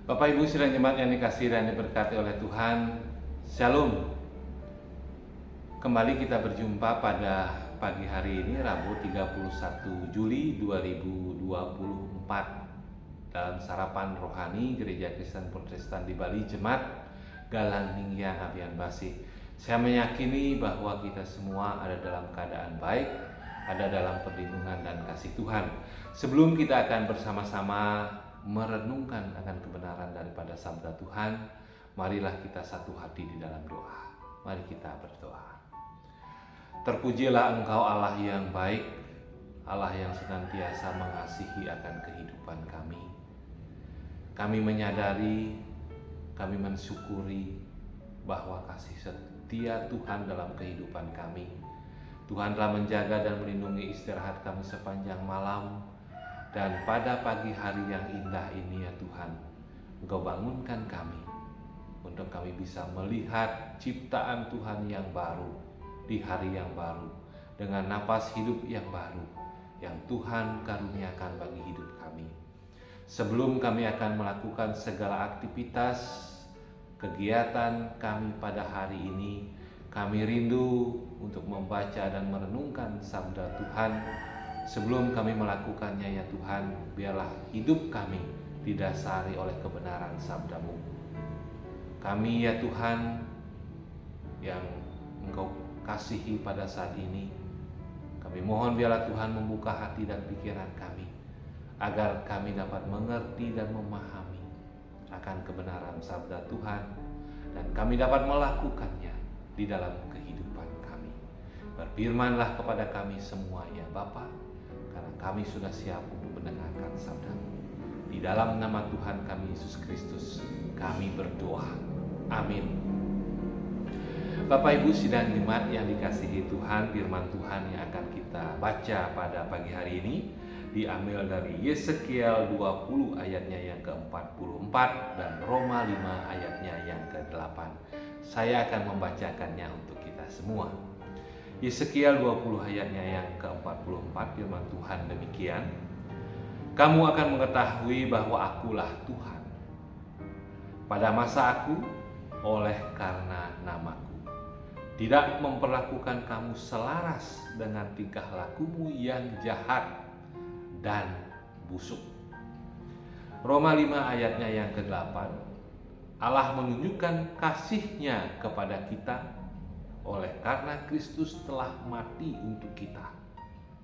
Bapak Ibu sidang jemaat yang dikasihi dan diberkati oleh Tuhan, Shalom. Kembali kita berjumpa pada pagi hari ini, Rabu 31 Juli 2024 dalam sarapan rohani Gereja Kristen Protestan di Bali, Jemaat Galang Ninggyang Abian Basih. Saya meyakini bahwa kita semua ada dalam keadaan baik, ada dalam perlindungan dan kasih Tuhan. Sebelum kita akan bersama-sama merenungkan akan kebenaran daripada sabda Tuhan, marilah kita satu hati di dalam doa. Mari kita berdoa. Terpujilah Engkau Allah yang baik, Allah yang senantiasa mengasihi akan kehidupan kami. Kami menyadari, kami mensyukuri bahwa kasih setia Tuhan dalam kehidupan kami. Tuhan telah menjaga dan melindungi istirahat kami sepanjang malam. Dan pada pagi hari yang indah ini ya Tuhan, Engkau bangunkan kami untuk kami bisa melihat ciptaan Tuhan yang baru di hari yang baru, dengan napas hidup yang baru yang Tuhan karuniakan bagi hidup kami. Sebelum kami akan melakukan segala aktivitas kegiatan kami pada hari ini, kami rindu untuk membaca dan merenungkan sabda Tuhan. Sebelum kami melakukannya ya Tuhan, biarlah hidup kami didasari oleh kebenaran sabda-Mu. Kami ya Tuhan yang Engkau kasihi pada saat ini, kami mohon biarlah Tuhan membuka hati dan pikiran kami, agar kami dapat mengerti dan memahami akan kebenaran sabda Tuhan, dan kami dapat melakukannya di dalam kehidupan kami. Berfirmanlah kepada kami semua ya Bapa, karena kami sudah siap untuk mendengarkan sabda-Mu. Di dalam nama Tuhan kami Yesus Kristus kami berdoa. Amin. Bapak Ibu sidang jemaat yang dikasihi Tuhan, firman Tuhan yang akan kita baca pada pagi hari ini diambil dari Yesekiel 20 ayatnya yang ke-44 dan Roma 5 ayatnya yang ke-8. Saya akan membacakannya untuk kita semua. Yesekiel 20 ayatnya yang ke-44, firman Tuhan demikian. Kamu akan mengetahui bahwa akulah Tuhan. Pada masa aku, oleh karena namaku, tidak memperlakukan kamu selaras dengan tingkah lakumu yang jahat dan busuk. Roma 5 ayatnya yang ke-8. Allah menunjukkan kasih-Nya kepada kita oleh karena Kristus telah mati untuk kita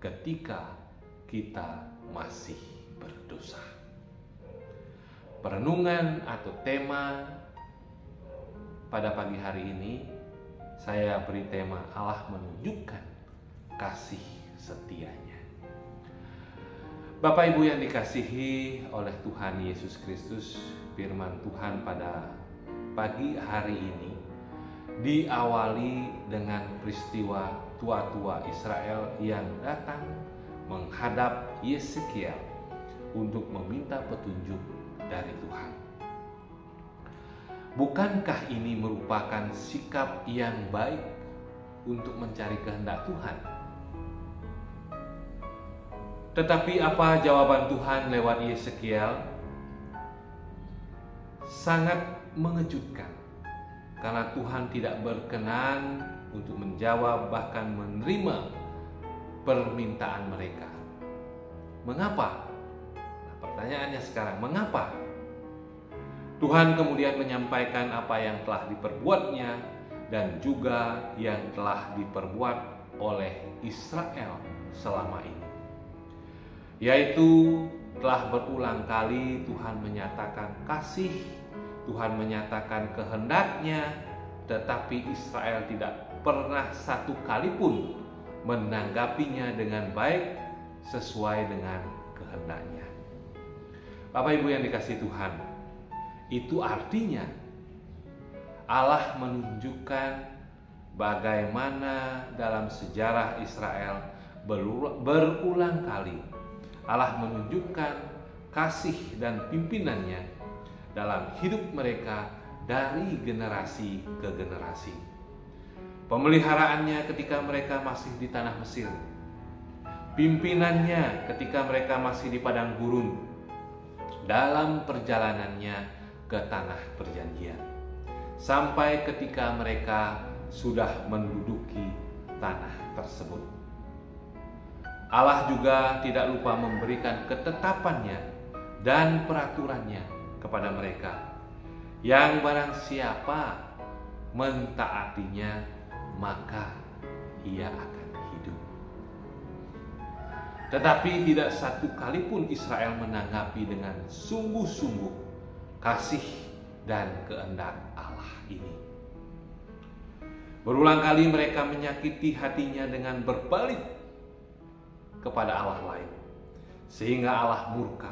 ketika kita masih berdosa. Perenungan atau tema pada pagi hari ini saya beri tema Allah menunjukkan kasih setia-Nya. Bapak Ibu yang dikasihi oleh Tuhan Yesus Kristus, firman Tuhan pada pagi hari ini diawali dengan peristiwa tua-tua Israel yang datang menghadap Yesekiel untuk meminta petunjuk dari Tuhan. Bukankah ini merupakan sikap yang baik untuk mencari kehendak Tuhan? Tetapi apa jawaban Tuhan lewat Yesekiel? Sangat mengejutkan. Karena Tuhan tidak berkenan untuk menjawab bahkan menerima permintaan mereka. Mengapa? Nah, pertanyaannya sekarang, mengapa? Tuhan kemudian menyampaikan apa yang telah diperbuatnya dan juga yang telah diperbuat oleh Israel selama ini. Yaitu telah berulang kali Tuhan menyatakan kasih, Tuhan menyatakan kehendak-Nya, tetapi Israel tidak pernah satu kali pun menanggapinya dengan baik sesuai dengan kehendak-Nya. Bapak Ibu yang dikasihi Tuhan, itu artinya Allah menunjukkan bagaimana dalam sejarah Israel berulang kali Allah menunjukkan kasih dan pimpinannya dalam hidup mereka dari generasi ke generasi. Pemeliharaannya ketika mereka masih di tanah Mesir, pimpinannya ketika mereka masih di padang gurun, dalam perjalanannya ke tanah perjanjian. Sampai ketika mereka sudah menduduki tanah tersebut. Allah juga tidak lupa memberikan ketetapannya dan peraturannya kepada mereka, yang barang siapa mentaatinya maka ia akan hidup. Tetapi tidak satu kali pun Israel menanggapi dengan sungguh-sungguh kasih dan kehendak Allah ini. Berulang kali mereka menyakiti hatinya dengan berbalik kepada Allah lain, sehingga Allah murka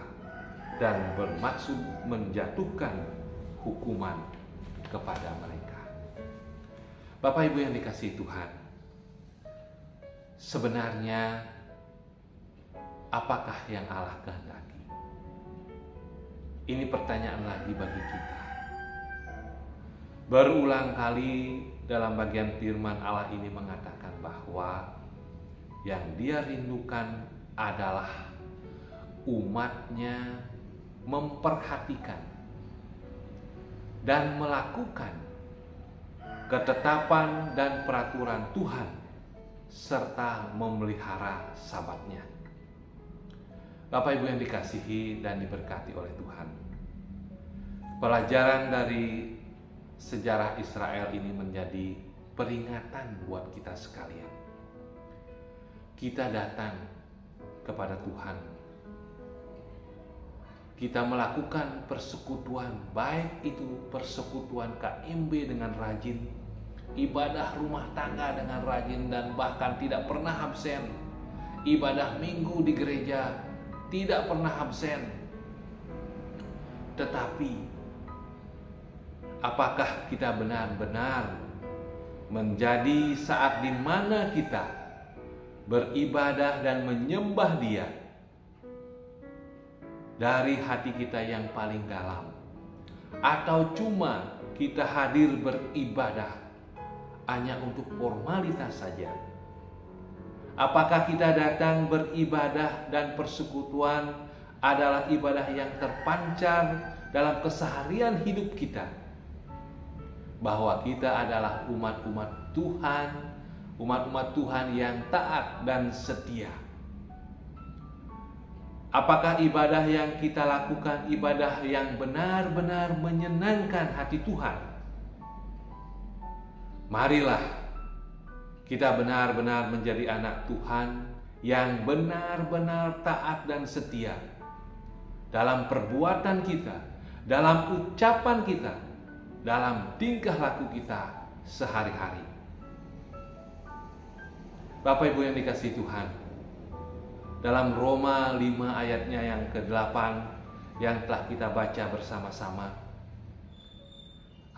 dan bermaksud menjatuhkan hukuman kepada mereka. Bapak Ibu yang dikasihi Tuhan, sebenarnya apakah yang Allah kehendaki? Ini pertanyaan lagi bagi kita. Berulang kali dalam bagian firman Allah ini mengatakan bahwa yang Dia rindukan adalah umatnya memperhatikan dan melakukan ketetapan dan peraturan Tuhan serta memelihara Sabatnya. Bapak Ibu yang dikasihi dan diberkati oleh Tuhan, pelajaran dari sejarah Israel ini menjadi peringatan buat kita sekalian. Kita datang kepada Tuhan, kita melakukan persekutuan, baik itu persekutuan KMB dengan rajin, ibadah rumah tangga dengan rajin dan bahkan tidak pernah absen, ibadah minggu di gereja tidak pernah absen. Tetapi apakah kita benar-benar menjadi saat di mana kita beribadah dan menyembah Dia dari hati kita yang paling dalam, atau cuma kita hadir beribadah hanya untuk formalitas saja? Apakah kita datang beribadah dan persekutuan adalah ibadah yang terpancar dalam keseharian hidup kita, bahwa kita adalah umat-umat Tuhan, umat-umat Tuhan yang taat dan setia? Apakah ibadah yang kita lakukan ibadah yang benar-benar menyenangkan hati Tuhan? Marilah kita benar-benar menjadi anak Tuhan yang benar-benar taat dan setia dalam perbuatan kita, dalam ucapan kita, dalam tingkah laku kita sehari-hari. Bapak Ibu yang dikasihi Tuhan, dalam Roma 5 ayatnya yang ke-8 yang telah kita baca bersama-sama,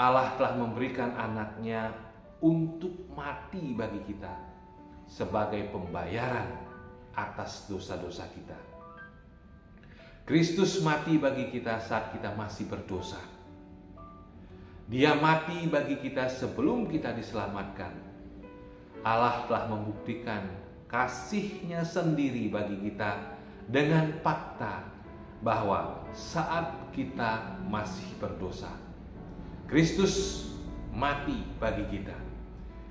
Allah telah memberikan anaknya untuk mati bagi kita sebagai pembayaran atas dosa-dosa kita. Kristus mati bagi kita saat kita masih berdosa. Dia mati bagi kita sebelum kita diselamatkan. Allah telah membuktikan kasih-Nya sendiri bagi kita dengan fakta bahwa saat kita masih berdosa, Kristus mati bagi kita.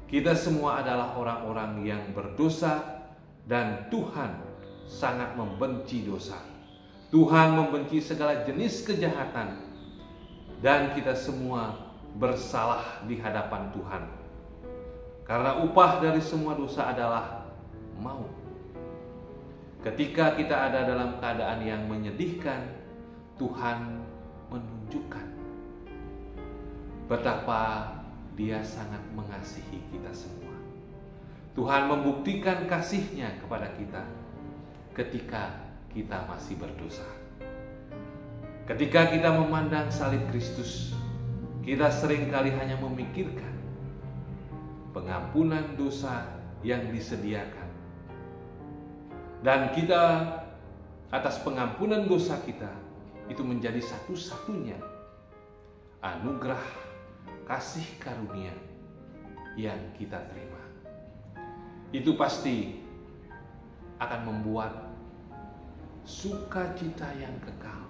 Kita semua adalah orang-orang yang berdosa dan Tuhan sangat membenci dosa. Tuhan membenci segala jenis kejahatan dan kita semua bersalah di hadapan Tuhan. Karena upah dari semua dosa adalah maut. Ketika kita ada dalam keadaan yang menyedihkan, Tuhan menunjukkan betapa Dia sangat mengasihi kita semua. Tuhan membuktikan kasih-Nya kepada kita ketika kita masih berdosa. Ketika kita memandang salib Kristus, kita seringkali hanya memikirkan pengampunan dosa yang disediakan. Dan kita atas pengampunan dosa kita itu menjadi satu-satunya anugerah kasih karunia yang kita terima. Itu pasti akan membuat sukacita yang kekal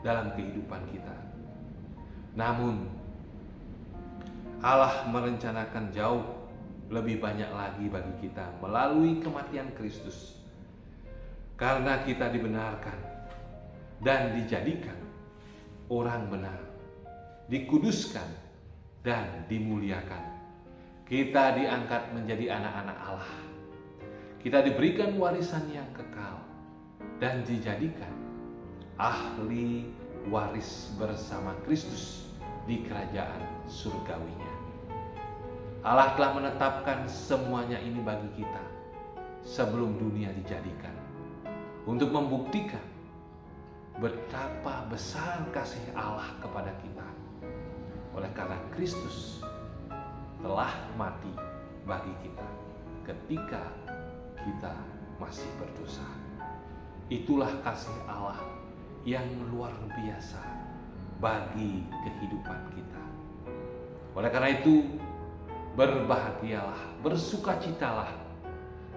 dalam kehidupan kita. Namun Allah merencanakan jauh lebih banyak lagi bagi kita melalui kematian Kristus. Karena kita dibenarkan dan dijadikan orang benar, dikuduskan dan dimuliakan. Kita diangkat menjadi anak-anak Allah. Kita diberikan warisan yang kekal dan dijadikan ahli waris bersama Kristus di kerajaan surgawinya. Allah telah menetapkan semuanya ini bagi kita sebelum dunia dijadikan, untuk membuktikan betapa besar kasih Allah kepada kita. Oleh karena Kristus telah mati bagi kita ketika kita masih berdosa. Itulah kasih Allah yang luar biasa bagi kehidupan kita. Oleh karena itu, berbahagialah, bersukacitalah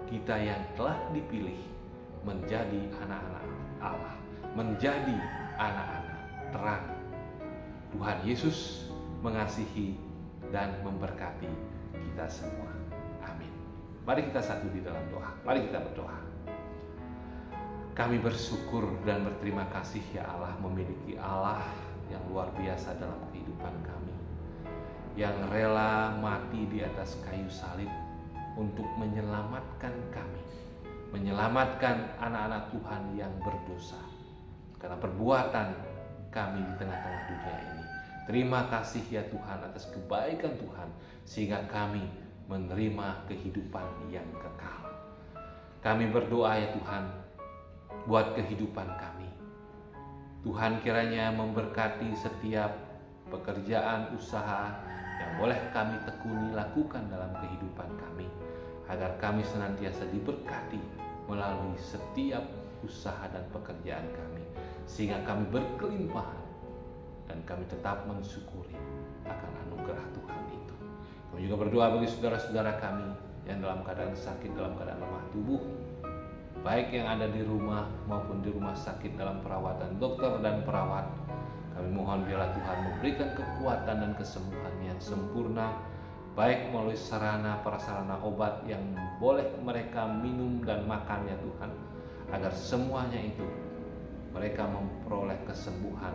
kita yang telah dipilih menjadi anak-anak Allah, menjadi anak-anak terang. Tuhan Yesus mengasihi dan memberkati kita semua. Amin. Mari kita satu di dalam doa. Mari kita berdoa. Kami bersyukur dan berterima kasih ya Allah, memiliki Allah yang luar biasa dalam kehidupan kami, yang rela mati di atas kayu salib untuk menyelamatkan kami, menyelamatkan anak-anak Tuhan yang berdosa karena perbuatan kami di tengah-tengah dunia ini. Terima kasih ya Tuhan atas kebaikan Tuhan, sehingga kami menerima kehidupan yang kekal. Kami berdoa ya Tuhan, buat kehidupan kami. Tuhan kiranya memberkati setiap pekerjaan usaha yang boleh kami tekuni lakukan dalam kehidupan kami, agar kami senantiasa diberkati melalui setiap usaha dan pekerjaan kami, sehingga kami berkelimpahan dan kami tetap mensyukuri akan anugerah Tuhan itu. Kami juga berdoa bagi saudara-saudara kami yang dalam keadaan sakit, dalam keadaan lemah tubuh, baik yang ada di rumah maupun di rumah sakit dalam perawatan dokter dan perawat. Kami mohon biarlah Tuhan memberikan kekuatan dan kesembuhan yang sempurna, baik melalui sarana prasarana obat yang boleh mereka minum dan makan ya Tuhan, agar semuanya itu mereka memperoleh kesembuhan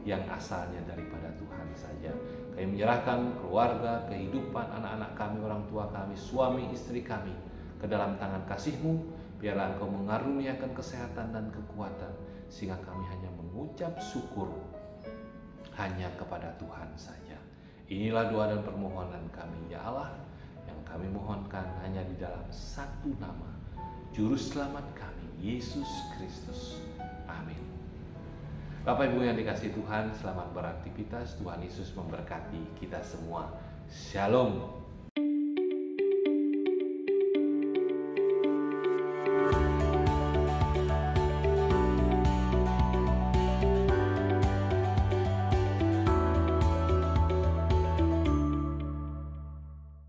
yang asalnya daripada Tuhan saja. Kami menyerahkan keluarga, kehidupan anak-anak kami, orang tua kami, suami istri kami ke dalam tangan kasih-Mu. Biarlah Engkau mengaruniakan kesehatan dan kekuatan, sehingga kami hanya mengucap syukur hanya kepada Tuhan saja. Inilah doa dan permohonan kami ya Allah, yang kami mohonkan hanya di dalam satu nama, Juru Selamat kami, Yesus Kristus. Amin. Bapak Ibu yang dikasihi Tuhan, selamat beraktivitas. Tuhan Yesus memberkati kita semua. Shalom.